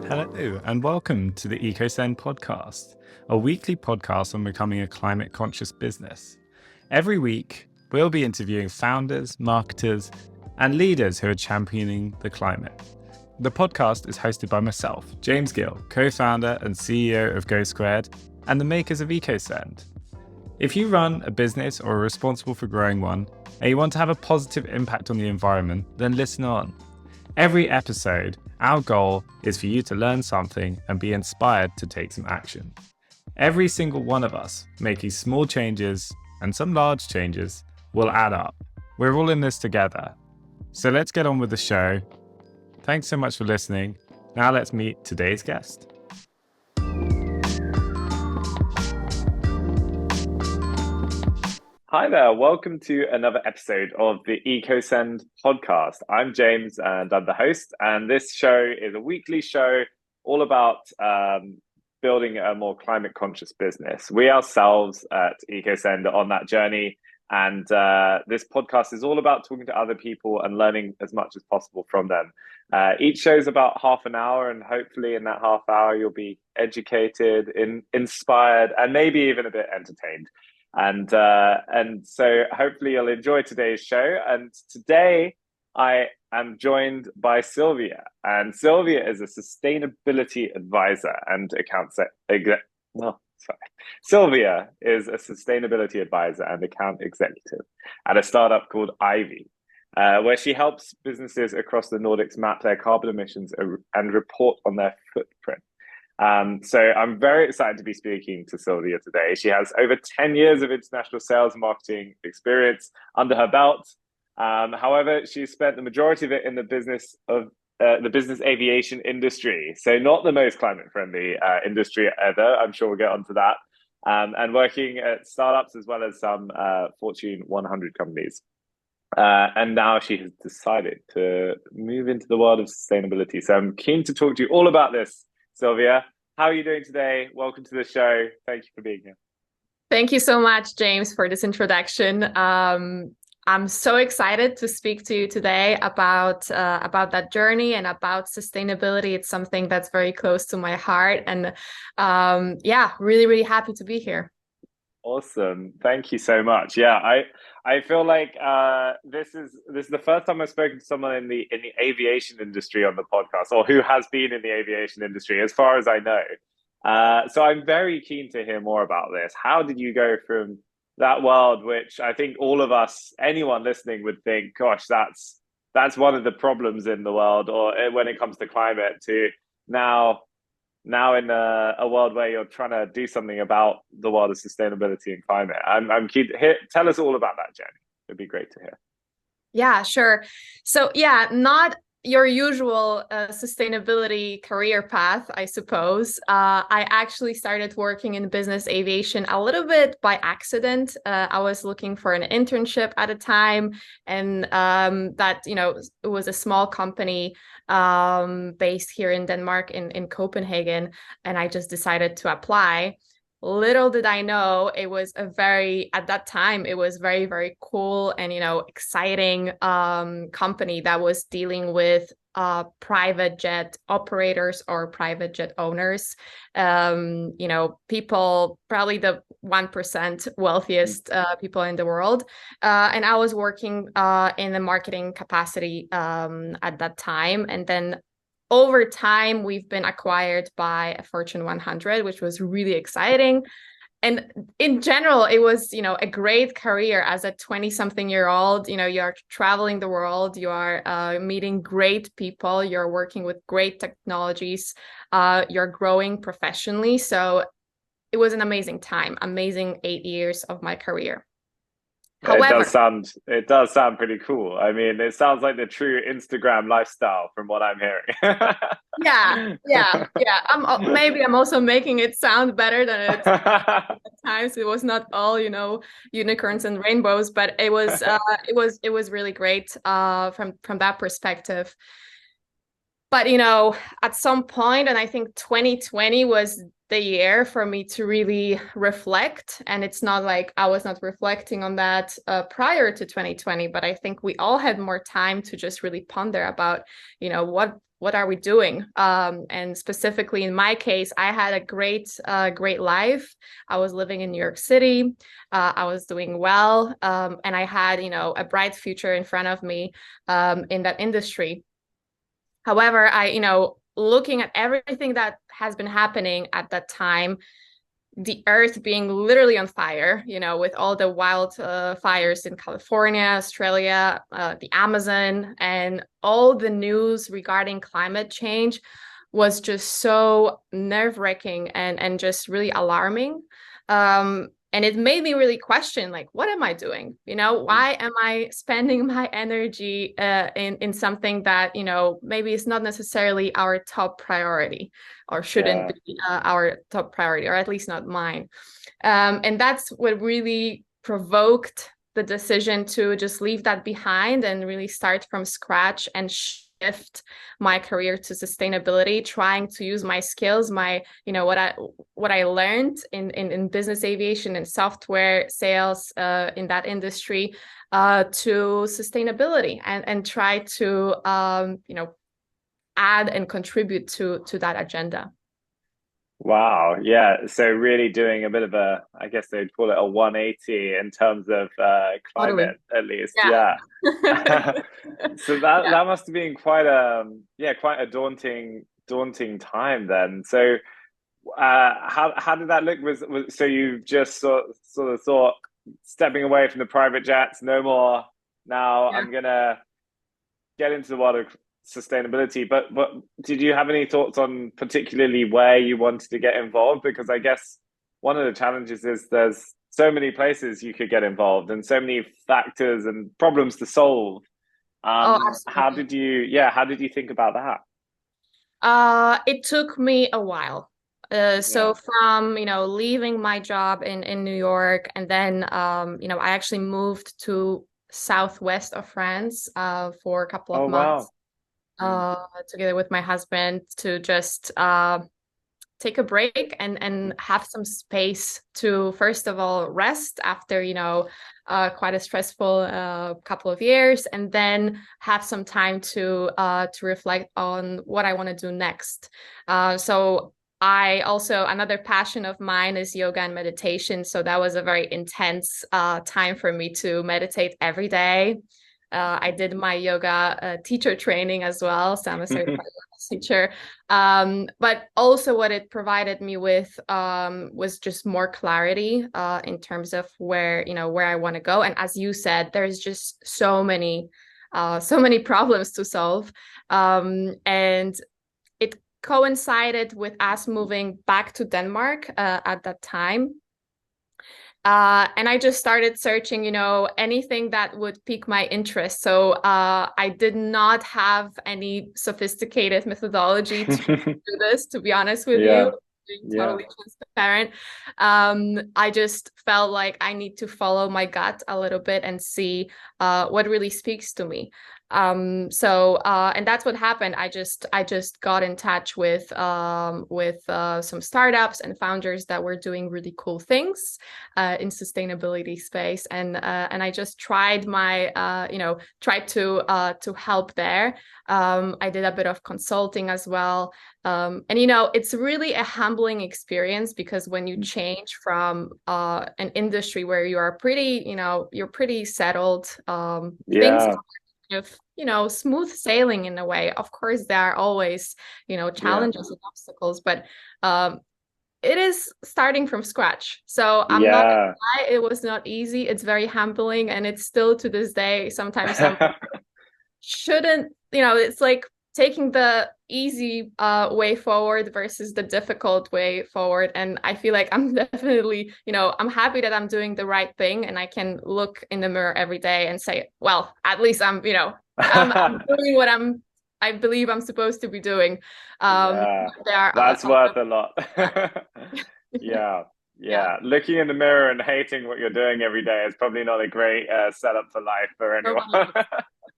Hello, and welcome to the EcoSend podcast, a weekly podcast on becoming a climate conscious business. Every week, we'll be interviewing founders, marketers, and leaders who are championing the climate. The podcast is hosted by myself, James Gill, co-founder and CEO of Go Squared, and the makers of EcoSend. If you run a business or are responsible for growing one, and you want to have a positive impact on the environment, then listen on. Every episode, our goal is for you to learn something and be inspired to take some action. Every single one of us making small changes and some large changes will add up. We're all in this together. So let's get on with the show. Thanks so much for listening. Now let's meet today's guest. Hi there, welcome to another episode of the EcoSend podcast. I'm James and I'm the host, and this show is a weekly show all about building a more climate conscious business. We ourselves at EcoSend are on that journey, and this podcast is all about talking to other people and learning as much as possible from them. Each show is about half an hour, and hopefully in that half hour you'll be educated, inspired, and maybe even a bit entertained. And so hopefully you'll enjoy today's show. And today I am joined by Sylwia. And Sylwia is a sustainability advisor and Sylwia is a sustainability advisor and account executive at a startup called EIVEE, where she helps businesses across the Nordics map their carbon emissions and report on their footprint. So I'm very excited to be speaking to Sylwia today. She has over 10 years of international sales and marketing experience under her belt. However, she spent the majority of it in the business aviation industry. So not the most climate friendly industry ever. I'm sure we'll get onto that. And working at startups as well as some Fortune 100 companies. And now she has decided to move into the world of sustainability. So I'm keen to talk to you all about this. Sylwia, how are you doing today? Welcome to the show. Thank you for being here. Thank you so much, James, for this introduction. I'm so excited to speak to you today about that journey and about sustainability. It's something that's very close to my heart, and really, really happy to be here. Awesome. Thank you so much. Yeah, I feel like this is the first time I've spoken to someone in the aviation industry on the podcast, or who has been in the aviation industry, as far as I know. So I'm very keen to hear more about this. How did you go from that world, which I think all of us, anyone listening, would think, gosh, that's one of the problems in the world, or when it comes to climate, to now in a world where you're trying to do something about the world of sustainability and climate? I'm keen to hear. Tell us all about that journey. It'd be great to hear. Yeah, sure. So not your usual sustainability career path, I suppose. I actually started working in business aviation a little bit by accident. I was looking for an internship at a time, and it was a small company based here in Denmark, in Copenhagen, and I just decided to apply. Little did I know, at that time, it was very, very cool and, exciting company that was dealing with private jet operators or private jet owners, people, probably the 1% wealthiest people in the world. And I was working in the marketing capacity at that time. And then over time, we've been acquired by a Fortune 100, which was really exciting. And in general, it was, a great career as a 20-something-year-old. You're traveling the world, you are meeting great people, you're working with great technologies, you're growing professionally. So it was an amazing time, amazing 8 years of my career. However, it does sound pretty cool. I mean, it sounds like the true Instagram lifestyle from what I'm hearing. Yeah. Maybe I'm also making it sound better than it at times. It was not all, unicorns and rainbows, but it was really great from that perspective. But at some point, and I think 2020 was the year for me to really reflect. And it's not like I was not reflecting on that prior to 2020, but I think we all had more time to just really ponder about, what are we doing? And specifically in my case, I had a great life. I was living in New York City. I was doing well, and I had, a bright future in front of me in that industry. However, looking at everything that has been happening at that time, the earth being literally on fire, with all the wild fires in California, Australia, the Amazon, and all the news regarding climate change was just so nerve-wracking and just really alarming. And it made me really question, like, what am I doing? Why am I spending my energy in something that, maybe is not necessarily our top priority, or shouldn't be our top priority, or at least not mine. And that's what really provoked the decision to just leave that behind and really start from scratch and shift my career to sustainability, trying to use my skills, what I learned in business aviation and software sales in that industry to sustainability, and try to add and contribute to that agenda. Wow. Yeah. So really doing a bit of a, I guess they'd call it a 180 in terms of Totally. climate, at least. Yeah. Yeah. So that Yeah. that must have been quite quite a daunting time then. So how did that look? Was so you just sort of thought, stepping away from the private jets, no more. Now Yeah. I'm gonna get into the world of sustainability. But did you have any thoughts on particularly where you wanted to get involved? Because I guess one of the challenges is there's so many places you could get involved and so many factors and problems to solve. Oh, How absolutely. did how did you think about that? It took me a while. So Yeah. from, leaving my job in New York, and then, I actually moved to southwest of France for a couple of Oh months wow. Mm. together with my husband to just take a break and have some space to, first of all, rest after, quite a stressful couple of years, and then have some time to reflect on what I want to do next. So I also, another passion of mine is yoga and meditation. So that was a very intense time for me to meditate every day. I did my yoga teacher training as well, so I'm a certified yoga teacher. But also what it provided me with was just more clarity in terms of where I want to go. And as you said, there's just so many problems to solve. And it coincided with us moving back to Denmark at that time. And I just started searching, anything that would pique my interest. So I did not have any sophisticated methodology to do this, to be honest with you, Yeah. being Yeah. totally transparent. I just felt like I need to follow my gut a little bit and see what really speaks to me. And that's what happened. I just got in touch with some startups and founders that were doing really cool things in sustainability space, and I just tried tried to help there. I did a bit of consulting as well, and it's really a humbling experience, because when you change from an industry where you are you're pretty settled, things Yeah. of smooth sailing in a way. Of course there are always Yeah. challenges and obstacles, but it is starting from scratch. So I'm not gonna Yeah. lie, it was not easy. It's very humbling, and it's still to this day sometimes I'm shouldn't, it's like taking the easy way forward versus the difficult way forward. And I feel like I'm definitely, I'm happy that I'm doing the right thing, and I can look in the mirror every day and say, well, at least I'm doing what I believe I'm supposed to be doing. Yeah, There are that's a lot worth of a lot. that. Yeah, Yeah. yeah. Looking in the mirror and hating what you're doing every day is probably not a great setup for life for anyone. Nobody is.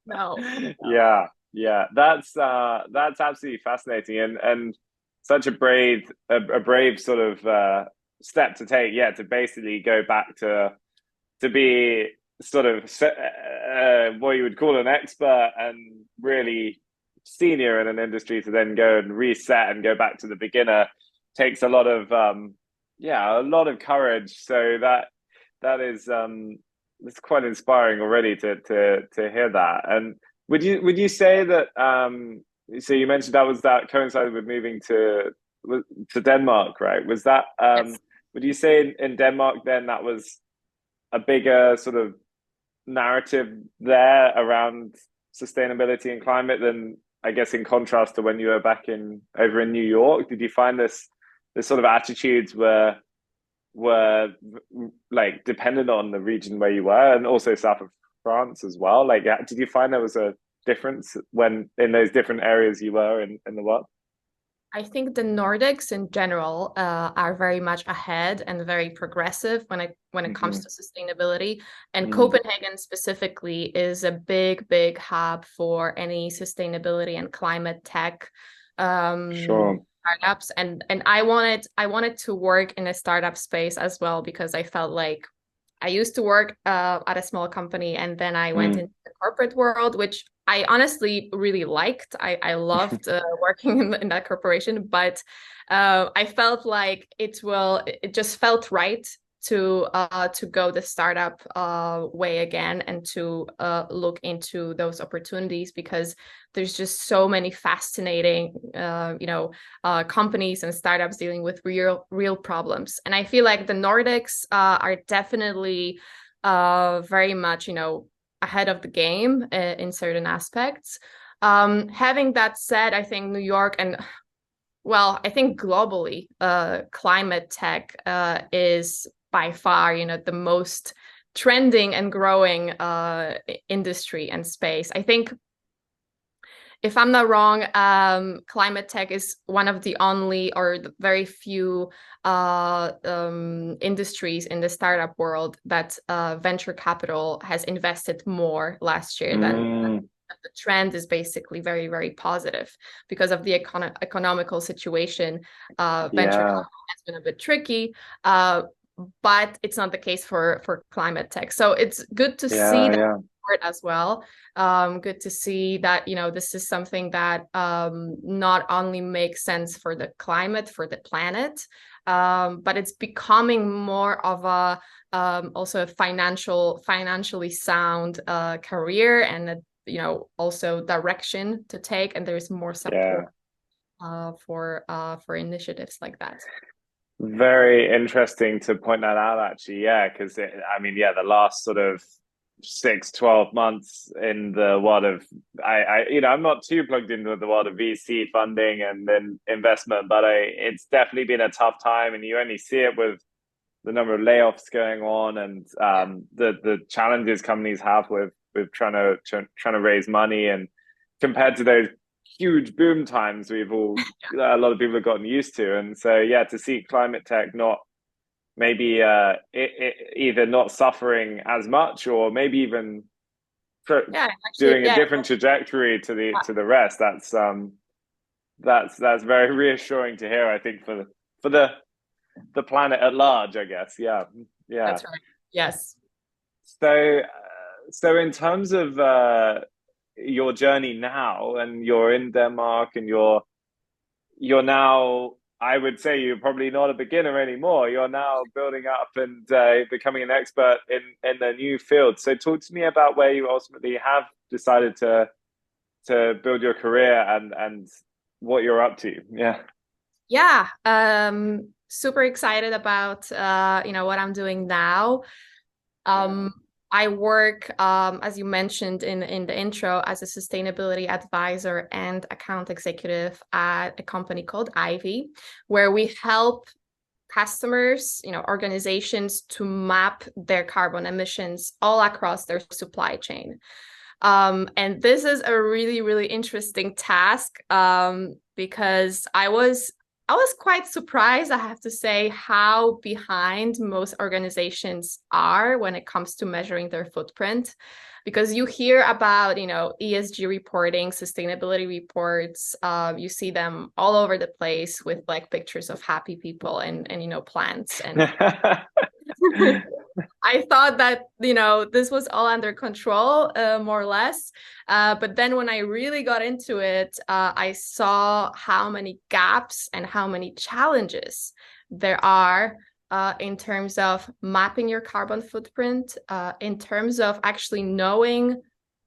No. No. Yeah, yeah. That's absolutely fascinating and such a brave sort of step to take. Yeah, to basically go back to be sort of what you would call an expert and really senior in an industry to then go and reset and go back to the beginner takes a lot of a lot of courage. So that is it's quite inspiring already to hear that. And would you say that so you mentioned that coincided with moving to Denmark, right? Was that Yes. would you say in Denmark then that was a bigger sort of narrative there around sustainability and climate than, I guess, in contrast to when you were back over in New York? Did you find this sort of attitudes were like dependent on the region where you were, and also south of France as well? Like, did you find there was a difference when in those different areas you were in the world? I think the Nordics in general are very much ahead and very progressive when it comes Hmm. to sustainability. And Mm, Copenhagen specifically is a big hub for any sustainability and climate tech sure. startups. And I wanted to work in a startup space as well, because I felt like I used to work at a small company, and then I went Mm. into the corporate world, which I honestly really liked. I loved working in that corporation, but I felt like it just felt right to go the startup way again, and to look into those opportunities, because there's just so many fascinating companies and startups dealing with real problems. And I feel like the Nordics are definitely very much ahead of the game in certain aspects. Having that said, I think New York and, well, I think globally, climate tech is by far, the most trending and growing industry and space. I think, if I'm not wrong, climate tech is one of the only or the very few industries in the startup world that venture capital has invested more last year than Mm, the trend is basically very positive because of the economical situation. Venture yeah, capital has been a bit tricky, but it's not the case for climate tech. So it's good to see that yeah. as well. Good to see that this is something that not only makes sense for the climate, for the planet, but it's becoming more of a also a financially sound career, and also direction to take, and there's more support Yeah. for initiatives like that. Very interesting to point that out, actually. Yeah, because I mean, yeah, the last sort of 6, 12 months in the world of, I'm not too plugged into the world of VC funding and then investment, but it's definitely been a tough time, and you only see it with the number of layoffs going on and Yeah. the challenges companies have with trying to raise money, and compared to those huge boom times a lot of people have gotten used to. And so yeah, to see climate tech not maybe either not suffering as much, or maybe even Yeah, actually, doing a yeah. different trajectory to the rest, that's very reassuring to hear, I think, for the planet at large, I guess. Yeah, yeah. That's right. Yes. So, so in terms of your journey now, and you're in Denmark, and you're now, I would say you're probably not a beginner anymore. You're now building up and becoming an expert in a new field. So, talk to me about where you ultimately have decided to build your career, and what you're up to. Yeah. Yeah. Super excited about what I'm doing now. Yeah. Um, I work, as you mentioned in the intro, as a sustainability advisor and account executive at a company called EIVEE, where we help customers, organizations, to map their carbon emissions all across their supply chain. And this is a really interesting task, because I was quite surprised, I have to say, how behind most organizations are when it comes to measuring their footprint. Because you hear about, ESG reporting, sustainability reports, you see them all over the place with like pictures of happy people and plants and I thought that, this was all under control, more or less. But then when I really got into it, I saw how many gaps and how many challenges there are in terms of mapping your carbon footprint, in terms of actually knowing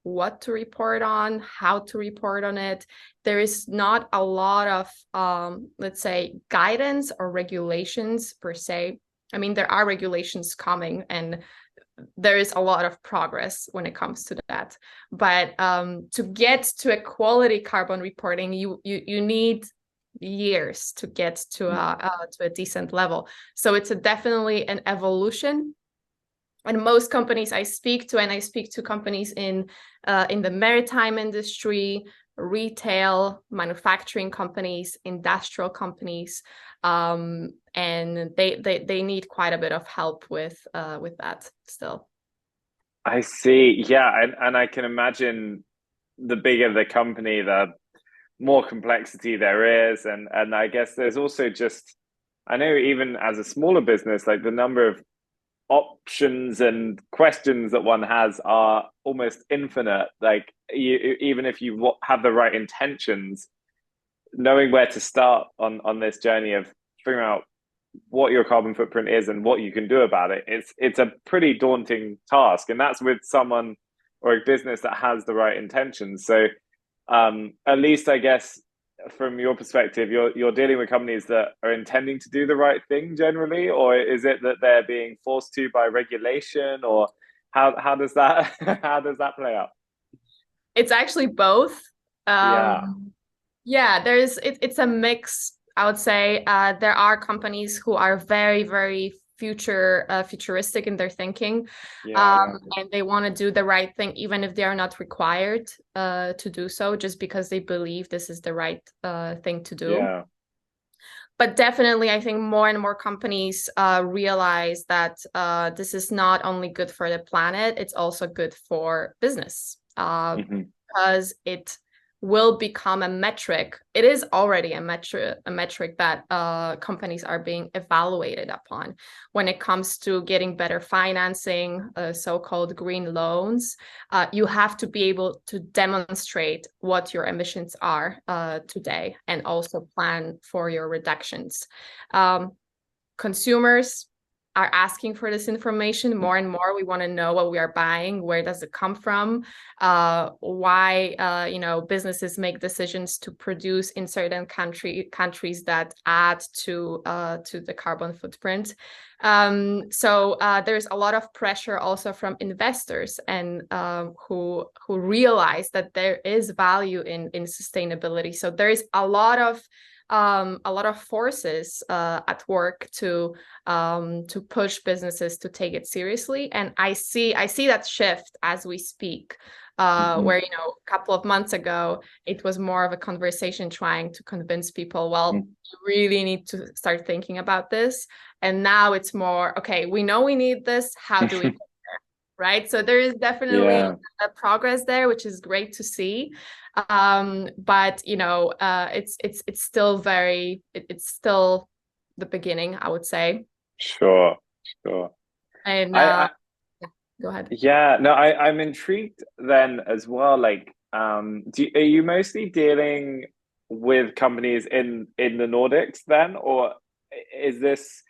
what to report on, how to report on it. There is not a lot of, let's say, guidance or regulations per se. I mean, there are regulations coming, and there is a lot of progress when it comes to that. But to get to a quality carbon reporting, you need years to get to a decent level. So it's definitely an evolution. And most companies I speak to, and I speak to companies in the maritime industry, retail, manufacturing companies, industrial companies, and they need quite a bit of help with that still. I see. Yeah, and I can imagine the bigger the company, the more complexity there is, and I guess there's also just I know even as a smaller business, like the number of options and questions that one has are almost infinite. Like even if you have the right intentions, knowing where to start on this journey of figuring out what your carbon footprint is and what you can do about it, it's a pretty daunting task, and that's with someone or a business that has the right intentions. So at least I guess from your perspective, you're dealing with companies that are intending to do the right thing generally, or is it that they're being forced to by regulation, or how does that how does that play out? It's actually both. Yeah, Yeah, it's a mix, I would say. There are companies who are very, very futuristic in their thinking, yeah, and they want to do the right thing, even if they are not required to do so, just because they believe this is the right thing to do. yeah. But definitely, I think more and more companies realize that this is not only good for the planet, it's also good for business, Hmm. because it will become a metric. It is already a metric that companies are being evaluated upon when it comes to getting better financing, so-called green loans. You have to be able to demonstrate what your emissions are today, and also plan for your reductions. Um, Consumers are asking for this information more and more. We want to know what we are buying, where does it come from, why businesses make decisions to produce in certain countries that add to the carbon footprint. So there's a lot of pressure also from investors, and who realize that there is value in sustainability. So there is a lot of forces at work to push businesses to take it seriously, and I see that shift as we speak. Hmm. Where a couple of months ago it was more of a conversation trying to convince people, well, you really need to start thinking about this, and now it's more, okay, we know we need this, how do we, right? So there is definitely Yeah, a progress there, which is great to see. But it's still it's still the beginning, I would say. sure, sure. And I yeah, go ahead. Yeah, no, I'm intrigued then as well. Like, are you mostly dealing with companies in the Nordics then, or is this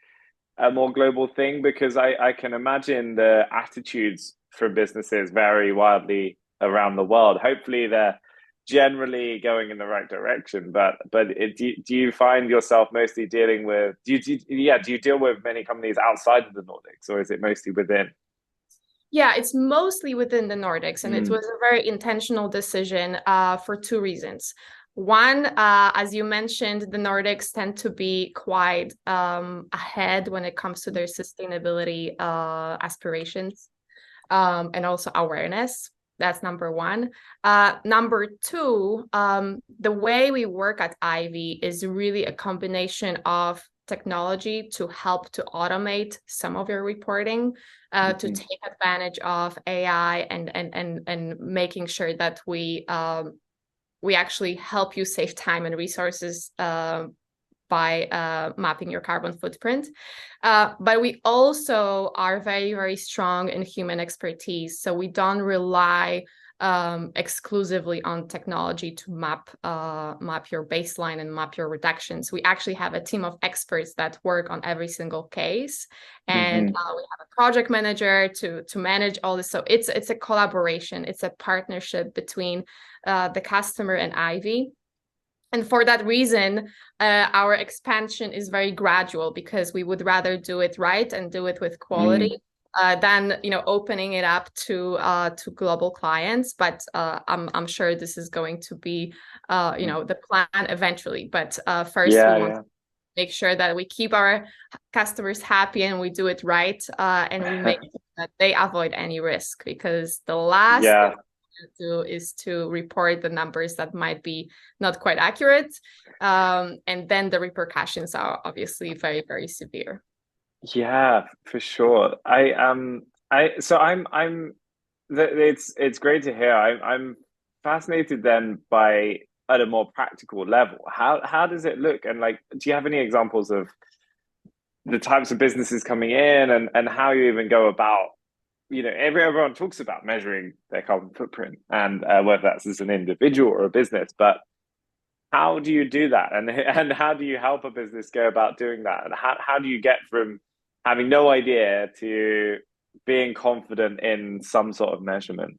a more global thing? Because I can imagine the attitudes for businesses vary wildly around the world. Hopefully, they're generally going in the right direction. But do you find yourself mostly dealing with do you deal with many companies outside of the Nordics, or is it mostly within? Yeah, it's mostly within the Nordics, and it Mm, was a very intentional decision for two reasons. One, as you mentioned, the Nordics tend to be quite ahead when it comes to their sustainability aspirations, and also awareness. That's number one. Number two, the way we work at EIVEE is really a combination of technology to help to automate some of your reporting, to mhm. take advantage of AI, and making sure that we actually help you save time and resources by mapping your carbon footprint. But we also are very, very strong in human expertise. So we don't rely exclusively on technology to map your baseline and map your reductions. We actually have a team of experts that work on every single case, and we have a project manager to manage all this. So it's a collaboration, it's a partnership between the customer and EIVEE. And for that reason, our expansion is very gradual, because we would rather do it right and do it with quality than opening it up to global clients. But I'm sure this is going to be the plan eventually. But first, we want to make sure that we keep our customers happy and we do it right, and we make sure that they avoid any risk, because the last thing do is to report the numbers that might be not quite accurate, and then the repercussions are obviously very, very severe. Yeah, for sure. It's great to hear. I'm fascinated then by, at a more practical level, how does it look? And like, do you have any examples of the types of businesses coming in, and how you even go about, everyone talks about measuring their carbon footprint, and whether that's as an individual or a business, but how do you do that? And how do you help a business go about doing that? And how do you get from having no idea to being confident in some sort of measurement?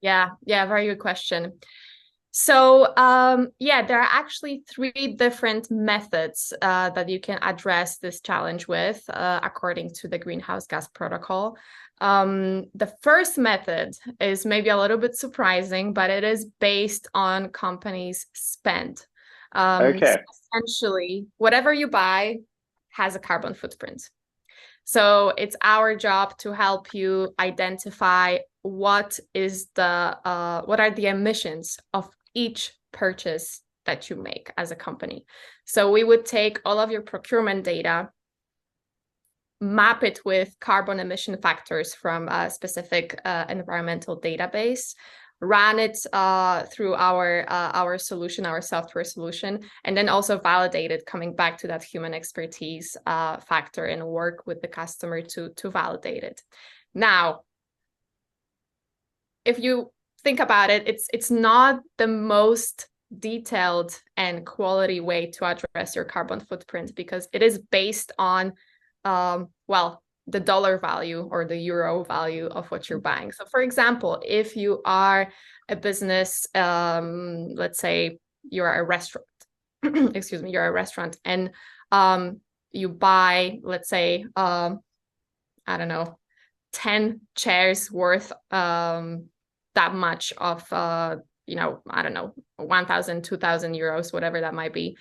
Yeah, very good question. So there are actually 3 different methods that you can address this challenge with, according to the Greenhouse Gas Protocol. The first method is maybe a little bit surprising, but it is based on companies' spend. Okay. So essentially, whatever you buy has a carbon footprint. So it's our job to help you identify what are the emissions of each purchase that you make as a company. So we would take all of your procurement data, map it with carbon emission factors from a specific environmental database, run it through our solution, our software solution, and then also validate it, coming back to that human expertise factor, and work with the customer to validate it. Now, if you think about it, it's not the most detailed and quality way to address your carbon footprint, because it is based on the dollar value or the euro value of what you're buying. So for example, if you are a business, let's say you're a restaurant, excuse me, you're a restaurant, and you buy, let's say, I don't know, 10 chairs worth that much of, I don't know, 1,000, 2,000 euros, whatever that might be.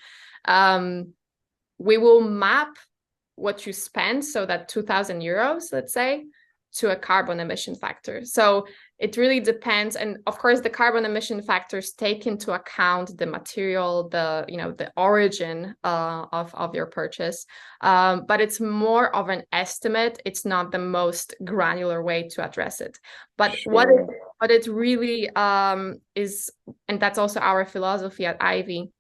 We will map what you spend, so that 2,000 euros, let's say, to a carbon emission factor. So it really depends. And of course, the carbon emission factors take into account the material, the origin of your purchase. But it's more of an estimate. It's not the most granular way to address it. But Sure. what it really is, and that's also our philosophy at EIVEE,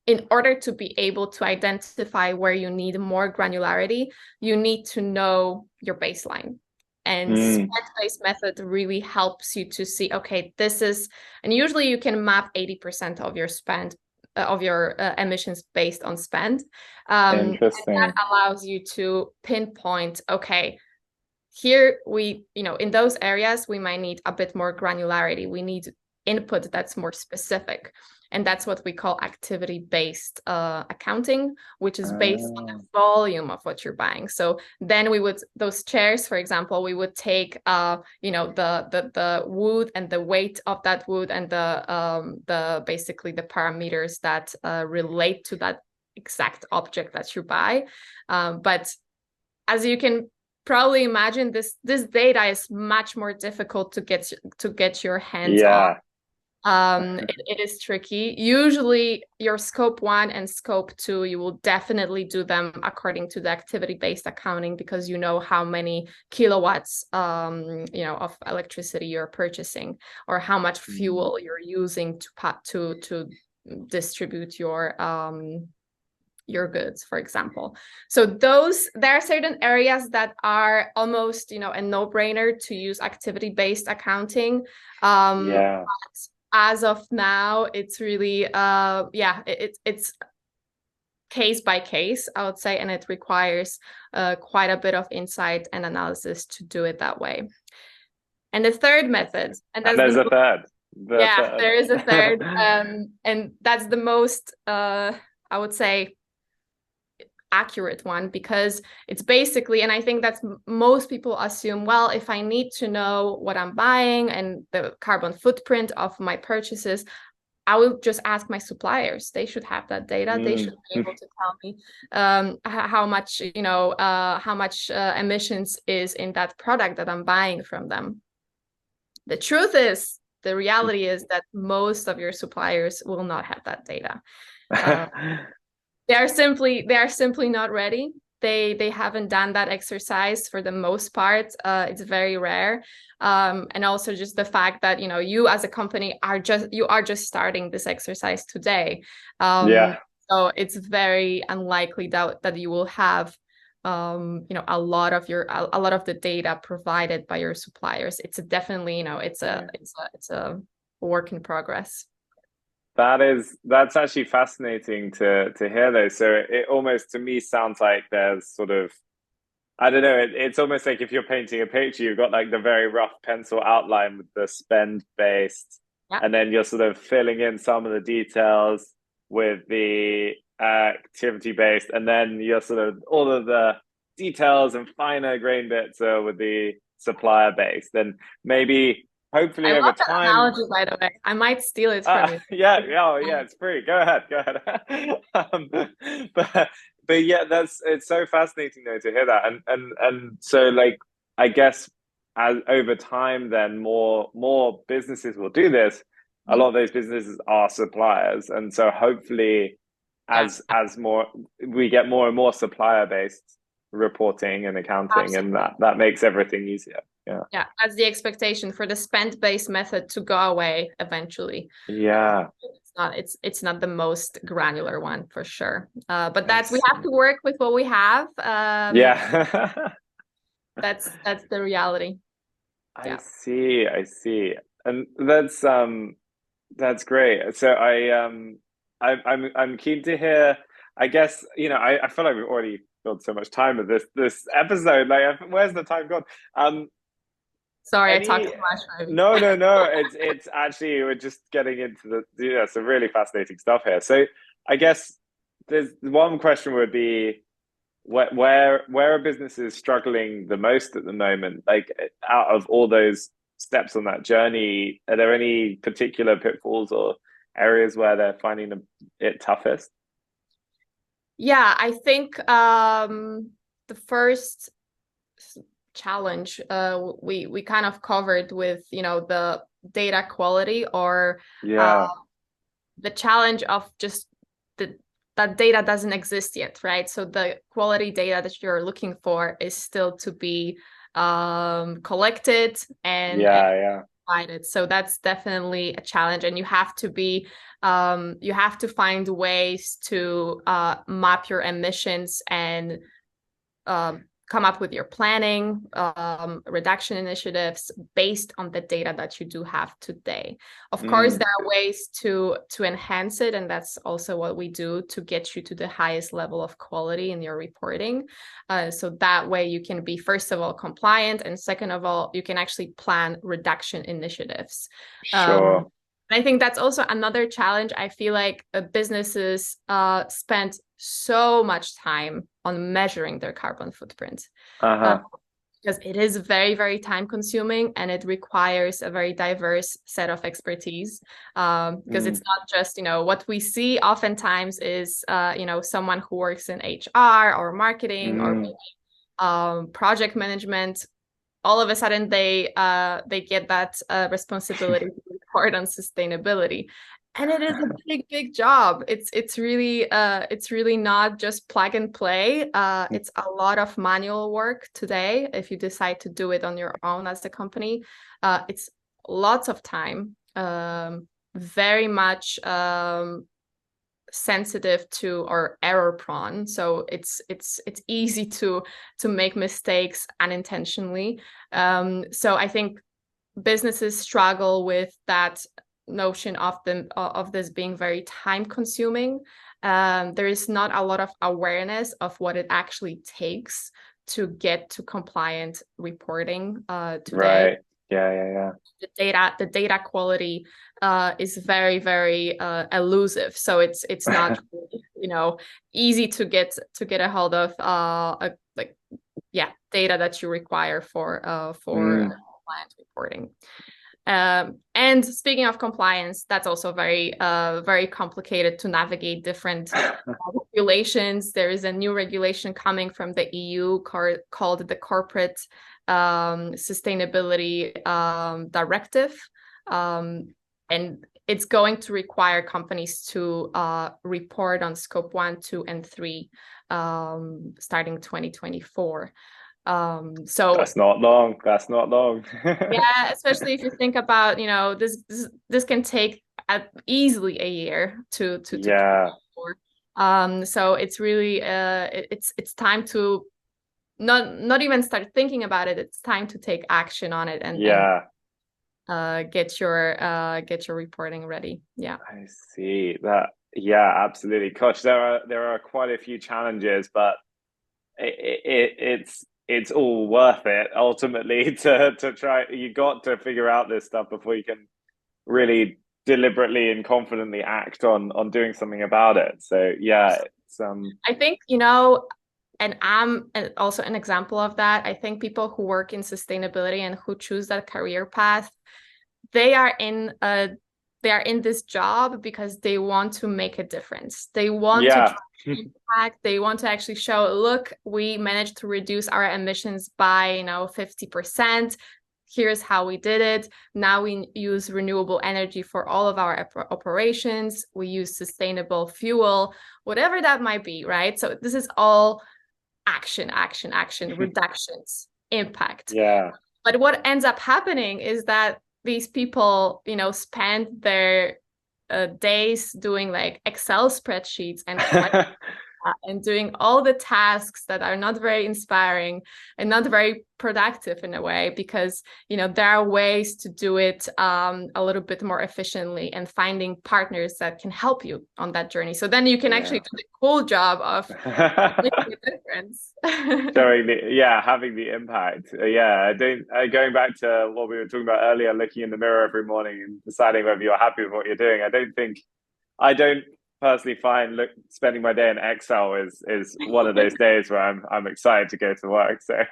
in order to be able to identify where you need more granularity, you need to know your baseline. And spend-based method really helps you to see, okay, this is, and usually you can map 80% of your spend, of your emissions based on spend. Interesting. And that allows you to pinpoint, okay, here in those areas, we might need a bit more granularity. We need input that's more specific. And that's what we call activity-based accounting, which is based on the volume of what you're buying. So then those chairs, for example, we would take, the wood and the weight of that wood, and basically the parameters that relate to that exact object that you buy. But as you can probably imagine, this data is much more difficult to get your hands on. It is tricky. Usually your scope 1 and scope 2, you will definitely do them according to the activity-based accounting, because you know how many kilowatts of electricity you're purchasing, or how much fuel you're using to distribute your your goods, for example. So there are certain areas that are almost, you know, a no-brainer to use activity-based accounting. Yeah. As of now, it's really it's case by case, I would say, and it requires quite a bit of insight and analysis to do it that way. And the third method, and that's there's a third. there is a third, and that's the most I would say accurate one, because it's basically, and I think that's most people assume, well, if I need to know what I'm buying and the carbon footprint of my purchases, I will just ask my suppliers. They should have that data. They should be able to tell me how much, you know, how much emissions is in that product that I'm buying from them. The truth is, the reality is that most of your suppliers will not have that data. They are simply not ready. They haven't done that exercise for the most part. It's very rare. And also just the fact that, you know, you as a company are just starting this exercise today. Yeah. So it's very unlikely that you will have you know, a lot of the data provided by your suppliers. It's definitely, you know, it's a work in progress. That's actually fascinating to hear though. So it almost to me sounds like there's sort of, I don't know, it's almost like if you're painting a picture, you've got like the very rough pencil outline with the spend based, and then you're sort of filling in some of the details with the activity based, and then you're sort of all of the details and finer grain bits with the supplier based. And maybe hopefully I over love that time. analogy, by the way. I might steal it from you. Yeah, it's free. Go ahead. But yeah, it's so fascinating though to hear that, and so like I guess as over time, then more businesses will do this. A lot of those businesses are suppliers, and so hopefully, as more we get more and more supplier based reporting and accounting, Absolutely. and that makes everything easier. Yeah, that's the expectation for the spend-based method to go away eventually. Yeah. It's not the most granular one for sure. But we have to work with what we have. Yeah. That's the reality. I see. And that's great. So I'm keen to hear, I guess, you know, I feel like we've already filled so much time with this episode. Like, where's the time gone? Sorry, I talked too much. Maybe. No. It's actually, we're just getting into some really fascinating stuff here. So I guess there's one question would be, where are businesses struggling the most at the moment? Like, out of all those steps on that journey, are there any particular pitfalls or areas where they're finding it toughest? Yeah, I think the first challenge we kind of covered with, you know, the data quality, or the challenge of just that data doesn't exist yet, right? So the quality data that you're looking for is still to be collected and provided. So that's definitely a challenge, and you have to find ways to map your emissions and come up with your planning, reduction initiatives based on the data that you do have today. Of course, there are ways to enhance it, and that's also what we do to get you to the highest level of quality in your reporting. So that way you can be, first of all, compliant, and second of all, you can actually plan reduction initiatives. Sure. I think that's also another challenge. I feel like businesses spend so much time on measuring their carbon footprint, because it is very, very time consuming, and it requires a very diverse set of expertise, because it's not just, you know, what we see oftentimes is, you know, someone who works in HR or marketing or maybe project management. All of a sudden they get that responsibility to report on sustainability, and it is a big job. It's really not just plug and play. It's a lot of manual work today if you decide to do it on your own as a company. It's lots of time, very much sensitive to or error prone, so it's easy to make mistakes unintentionally. So I think businesses struggle with that notion of this being very time consuming. There is not a lot of awareness of what it actually takes to get to compliant reporting today. Right. Yeah. The data quality is very, very elusive. So it's not easy to get a hold of data that you require for compliant reporting. And speaking of compliance, that's also very very complicated to navigate different regulations. There is a new regulation coming from the EU called the Corporate Sustainability Directive, and it's going to require companies to report on scope 1, 2, and 3 starting 2024. So that's not long. yeah, especially if you think about, this can take easily a year to yeah. So it's really it's time to not even start thinking about it. It's time to take action on it and get your reporting ready. Yeah, I see that. Yeah, absolutely. Gosh, there are quite a few challenges, but it's all worth it ultimately to try. You got to figure out this stuff before you can really deliberately and confidently act on doing something about it. So yeah, it's I think, and I'm also an example of that. I think people who work in sustainability and who choose that career path, they are in this job because they want to make a difference. They want to impact. They want to actually show, look, we managed to reduce our emissions by 50%. Here's how we did it. Now we use renewable energy for all of our operations. We use sustainable fuel, whatever that might be, right? So this is all action, reductions, impact. Yeah. But what ends up happening is that these people, spend their days doing like Excel spreadsheets and doing all the tasks that are not very inspiring and not very productive in a way, because there are ways to do it a little bit more efficiently, and finding partners that can help you on that journey. So then you can actually do the cool job of making a difference. Having the impact. Going back to what we were talking about earlier, looking in the mirror every morning and deciding whether you're happy with what you're doing. I don't personally find spending my day in Excel is one of those days where I'm excited to go to work. So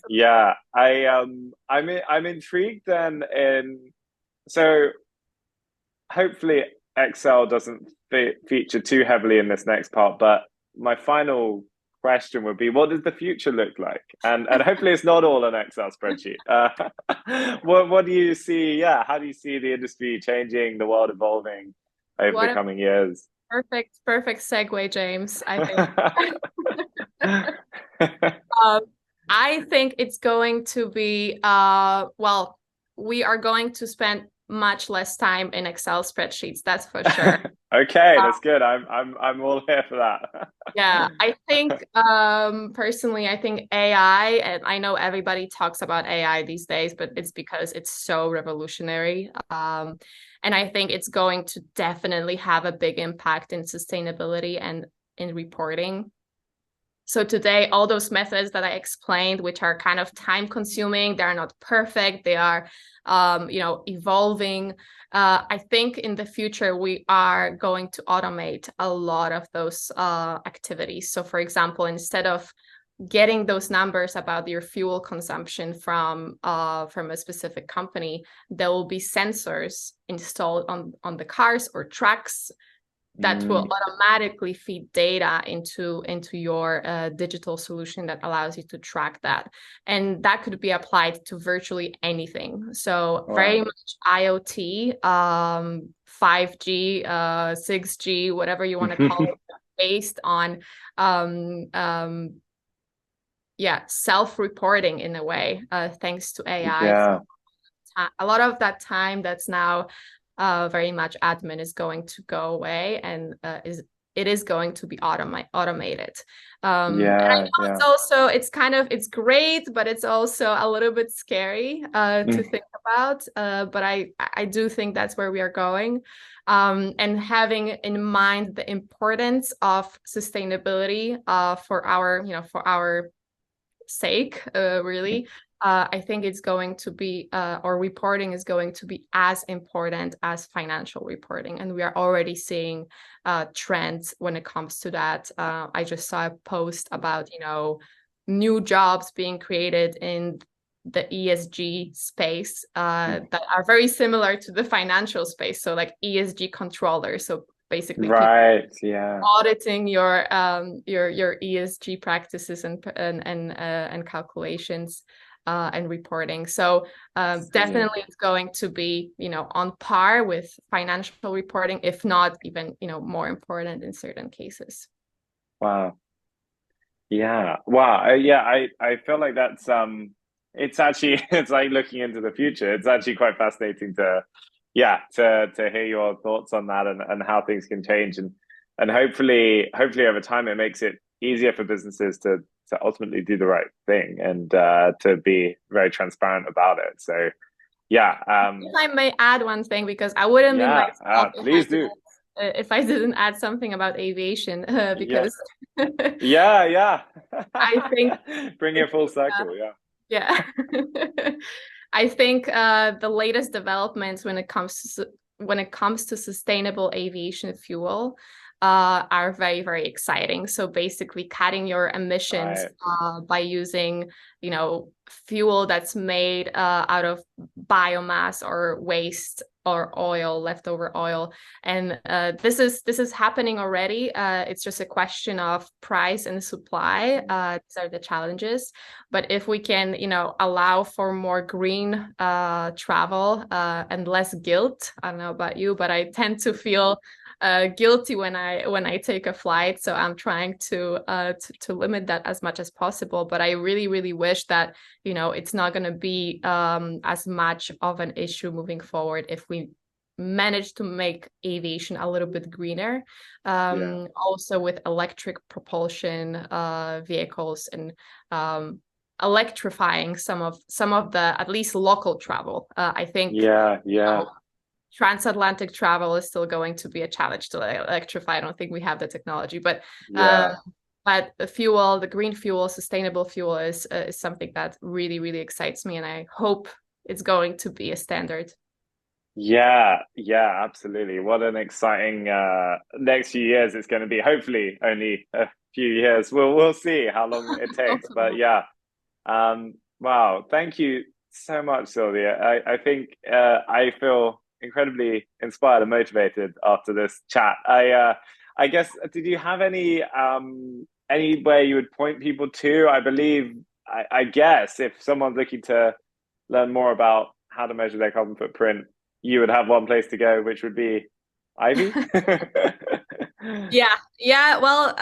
yeah, I'm intrigued then so hopefully Excel doesn't feature too heavily in this next part, but my final question would be, what does the future look like? And hopefully it's not all an Excel spreadsheet. What do you see? Yeah, how do you see the industry changing, the world evolving over the coming years? Perfect segue, James. I think it's going to be we are going to spend much less time in Excel spreadsheets, that's for sure. Okay, that's good. I'm all here for that. Yeah, I think personally, I think AI, and I know everybody talks about AI these days, but it's because it's so revolutionary. And I think it's going to definitely have a big impact in sustainability and in reporting. So today, all those methods that I explained, which are kind of time consuming, they're not perfect, they are, evolving. I think in the future, we are going to automate a lot of those activities. So for example, instead of getting those numbers about your fuel consumption from a specific company, there will be sensors installed on the cars or trucks that will automatically feed data into your digital solution that allows you to track that. And that could be applied to virtually anything. So very much IoT, 5G, 6G, whatever you want to call it, based on self-reporting in a way, thanks to AI. Yeah. A lot of that time that's now very much admin is going to go away, and it is going to be automated. And I know it's great, but it's also a little bit scary to think about. But I do think that's where we are going. And having in mind the importance of sustainability for our sake, really. I think it's going to be, or reporting is going to be as important as financial reporting. And we are already seeing trends when it comes to that. I just saw a post about, new jobs being created in the ESG space that are very similar to the financial space. So like ESG controllers. So basically auditing your ESG practices and calculations and reporting. So definitely it's going to be, on par with financial reporting, if not even, more important in certain cases. Wow. Yeah. Wow. I feel like that's it's actually it's like looking into the future. It's actually quite fascinating to hear your thoughts on that and how things can change, and hopefully over time it makes it easier for businesses to ultimately do the right thing and to be very transparent about it. So yeah. If I may add one thing, because I wouldn't be myself please do. If I didn't add something about aviation, because I think bring it full circle. Yeah. I think the latest developments when it comes to sustainable aviation fuel are very, very exciting. So basically cutting your emissions by using, fuel that's made out of biomass or waste or oil, leftover oil. And this is happening already. It's just a question of price and supply. These are the challenges. But if we can, allow for more green travel and less guilt, I don't know about you, but I tend to feel guilty when I take a flight. So I'm trying to limit that as much as possible. But I really, really wish that, it's not going to be as much of an issue moving forward if we manage to make aviation a little bit greener. Also with electric propulsion vehicles and electrifying some of the at least local travel. I think transatlantic travel is still going to be a challenge to electrify. I don't think we have the technology, but the green fuel, sustainable fuel is something that really, really excites me, and I hope it's going to be a standard. Yeah, absolutely. What an exciting next few years it's going to be. Hopefully only a few years. We'll see how long it takes. But wow. Thank you so much, Sylwia. I think I feel incredibly inspired and motivated after this chat. I guess, did you have anywhere you would point people to? I believe, I guess if someone's looking to learn more about how to measure their carbon footprint, you would have one place to go, which would be EIVEE. Well,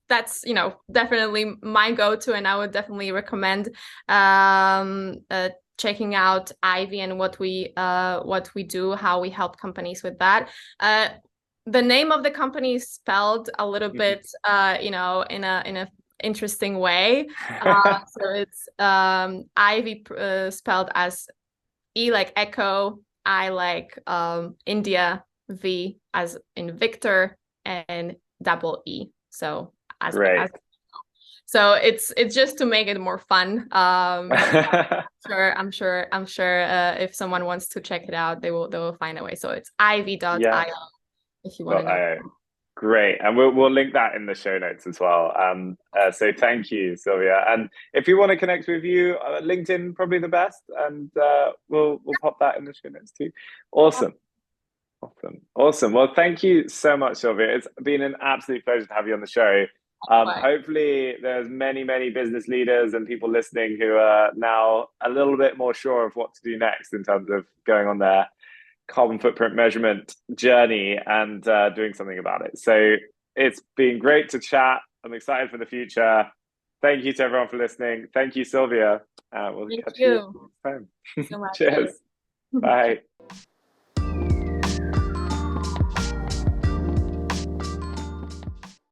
that's definitely my go-to, and I would definitely recommend checking out EIVEE and what we do, how we help companies with that. The name of the company is spelled a little bit in a interesting way. So it's EIVEE spelled as E like Echo, I like India, V as in Victor, and double E. So so it's just to make it more fun. I'm sure if someone wants to check it out, they will find a way. So it's EIVEE.io if you want to know. Great, and we'll link that in the show notes as well. So thank you, Sylwia. And if you want to connect with you, LinkedIn probably the best, and we'll pop that in the show notes too. Awesome. Well, thank you so much, Sylwia. It's been an absolute pleasure to have you on the show. Hopefully there's many business leaders and people listening who are now a little bit more sure of what to do next in terms of going on their carbon footprint measurement journey and doing something about it. So it's been great to chat. I'm excited for the future. Thank you to everyone for listening. Thank you, Sylwia. We'll catch you next time. So much. Cheers. Bye.